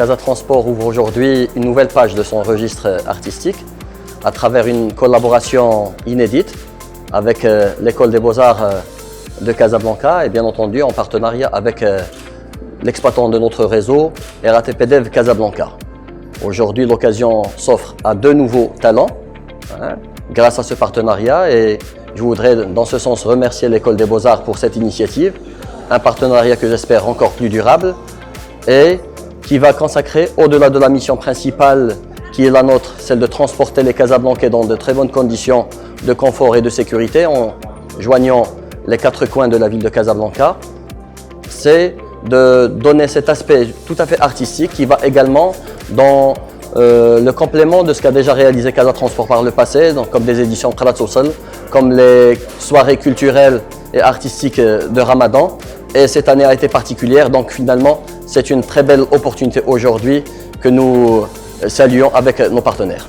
Casa Transport ouvre aujourd'hui une nouvelle page de son registre artistique à travers une collaboration inédite avec l'École des Beaux-Arts de Casablanca et bien entendu en partenariat avec l'exploitant de notre réseau, RATP Dev Casablanca. Aujourd'hui, l'occasion s'offre à deux nouveaux talents grâce à ce partenariat et je voudrais dans ce sens remercier l'École des Beaux-Arts pour cette initiative, un partenariat que j'espère encore plus durable et qui va consacrer au-delà de la mission principale qui est la nôtre, celle de transporter les Casablancais dans de très bonnes conditions de confort et de sécurité en joignant les quatre coins de la ville de Casablanca, c'est de donner cet aspect tout à fait artistique qui va également dans le complément de ce qu'a déjà réalisé Casa Transport par le passé, donc comme des éditions Qalat Social, comme les soirées culturelles et artistiques de Ramadan. Et cette année a été particulière, donc finalement c'est une très belle opportunité aujourd'hui que nous saluons avec nos partenaires.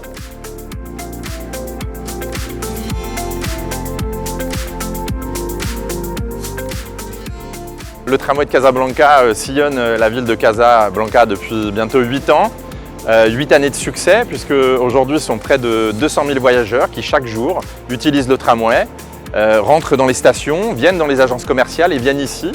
Le tramway de Casablanca sillonne la ville de Casablanca depuis bientôt 8 ans. 8 années de succès, puisque aujourd'hui ce sont près de 200 000 voyageurs qui chaque jour utilisent le tramway, rentrent dans les stations, viennent dans les agences commerciales et viennent ici,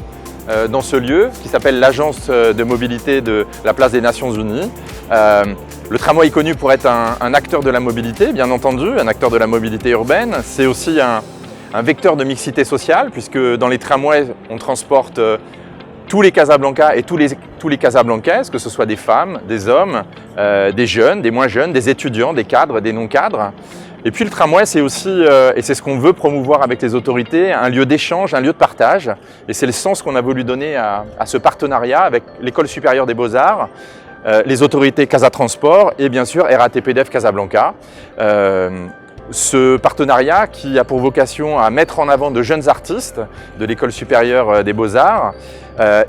dans ce lieu qui s'appelle l'agence de mobilité de la place des Nations Unies. Le tramway est connu pour être un acteur de la mobilité, bien entendu, un acteur de la mobilité urbaine. C'est aussi un vecteur de mixité sociale, puisque dans les tramways, on transporte tous les Casablancas et tous les Casablancaises, que ce soit des femmes, des hommes, des jeunes, des moins jeunes, des étudiants, des cadres, des non-cadres. Et puis le tramway, c'est aussi, et c'est ce qu'on veut promouvoir avec les autorités, un lieu d'échange, un lieu de partage. Et c'est le sens qu'on a voulu donner à ce partenariat avec l'École supérieure des Beaux-Arts, les autorités Casa Transport et bien sûr RATP Dev Casablanca. Ce partenariat qui a pour vocation à mettre en avant de jeunes artistes de l'École supérieure des Beaux-Arts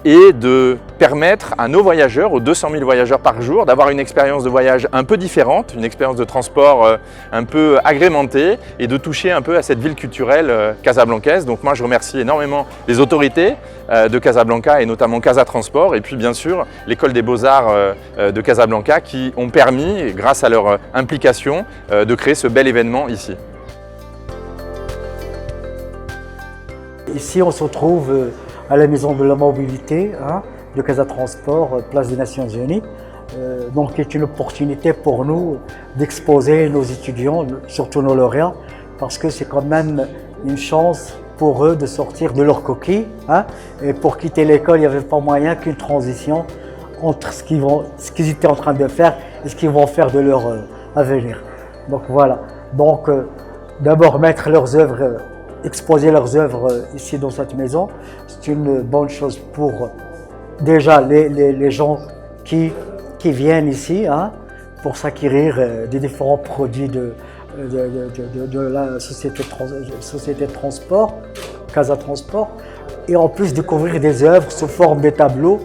et de permettre à nos voyageurs, aux 200 000 voyageurs par jour, d'avoir une expérience de voyage un peu différente, une expérience de transport un peu agrémentée et de toucher un peu à cette ville culturelle casablancaise. Donc moi je remercie énormément les autorités de Casablanca et notamment Casa Transport et puis bien sûr l'École des Beaux-Arts de Casablanca qui ont permis, grâce à leur implication, de créer ce bel événement ici. Ici on se retrouve à la Maison de la Mobilité de Casa Transport, place des Nations Unies. Donc c'est une opportunité pour nous d'exposer nos étudiants, surtout nos lauréats, parce que c'est quand même une chance pour eux de sortir de leur coquille. Et pour quitter l'école, il n'y avait pas moyen qu'une transition entre ce qu'ils étaient en train de faire et ce qu'ils vont faire de leur avenir. Donc voilà. Donc d'abord mettre leurs œuvres, exposer leurs œuvres ici dans cette maison, c'est une bonne chose pour déjà les gens qui viennent ici pour s'acquérir des différents produits de la société de transport, Casa Transport, et en plus découvrir des œuvres sous forme de tableaux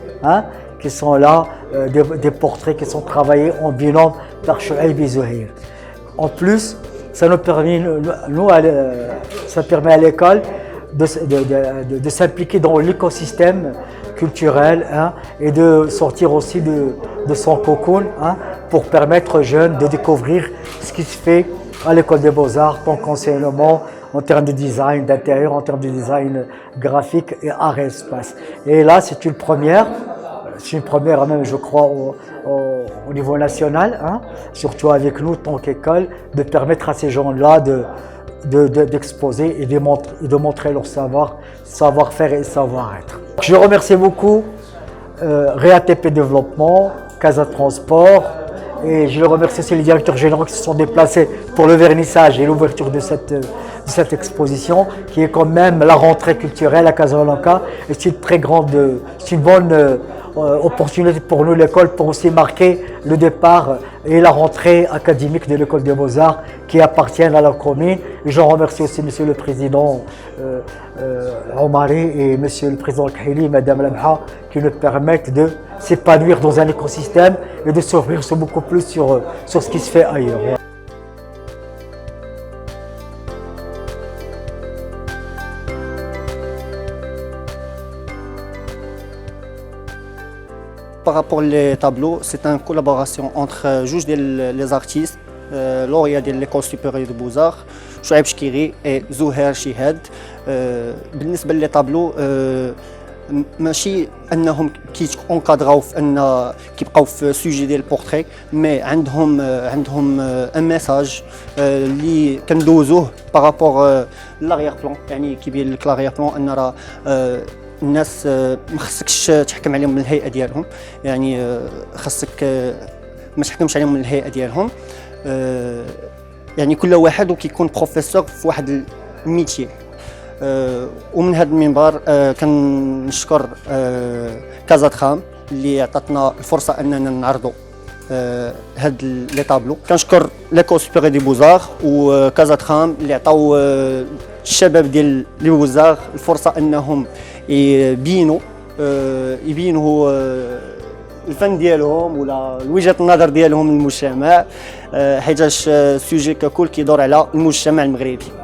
qui sont là, des portraits qui sont travaillés en binôme par Chouaib et Zouhir. En plus, ça nous permet, ça permet à l'école de s'impliquer dans l'écosystème culturel et de sortir aussi de son cocoon pour permettre aux jeunes de découvrir ce qui se fait à l'école des Beaux-Arts, tant qu'enseignement, en termes de design d'intérieur, en termes de design graphique et art et espace. Et là, c'est une première même, je crois, au niveau national, surtout avec nous, tant qu'école, de permettre à ces gens-là d'exposer et de montrer leur savoir-faire et savoir-être. Je remercie beaucoup RATP Développement, Casa Transport, et je remercie aussi les directeurs généraux qui se sont déplacés pour le vernissage et l'ouverture de cette exposition, qui est quand même la rentrée culturelle à Casablanca. Et c'est une bonne opportunité pour nous, l'école, pour aussi marquer le départ et la rentrée académique de l'école des Beaux-Arts qui appartiennent à la commune. Et je remercie aussi Monsieur le Président Omari et Monsieur le Président Khili, Madame Lamha, qui nous permettent de s'épanouir dans un écosystème et de s'ouvrir beaucoup plus sur ce qui se fait ailleurs. par rapport aux tableaux, c'est une collaboration entre juge les artistes, lauréats de l'école supérieure de Beaux-Arts, Chouaib Chkiri et Zouher Chihad. بالنسبة للطابلو ماشي انهم كيونكادراو في ان كيبقاو في سوجي ديال البورتري، مي عندهم ان ميساج اللي كندوزوه بارابور لاغيير بلون، يعني كيبين لك لاغيير بلون ان راه الناس ما خصكش تحكم عليهم من الهيئه ديالهم، يعني خصك ما تحكمش عليهم من الهيئه ديالهم، يعني كل واحد وكيكون بروفيسور في واحد الميتيي. ومن هذا المنبر كنشكر كازا تخام اللي عطاتنا الفرصه اننا نعرضوا هاد لي طابلو. كنشكر ليكول سوبيريور دي بوزار وكازا تخام اللي عطاو الشباب ديال لي بوزار الفرصه انهم يبينوا الفن ديالهم ولا وجهه النظر ديالهم للمجتمع، حيتاش السوجي ككل كيدور على المجتمع المغربي.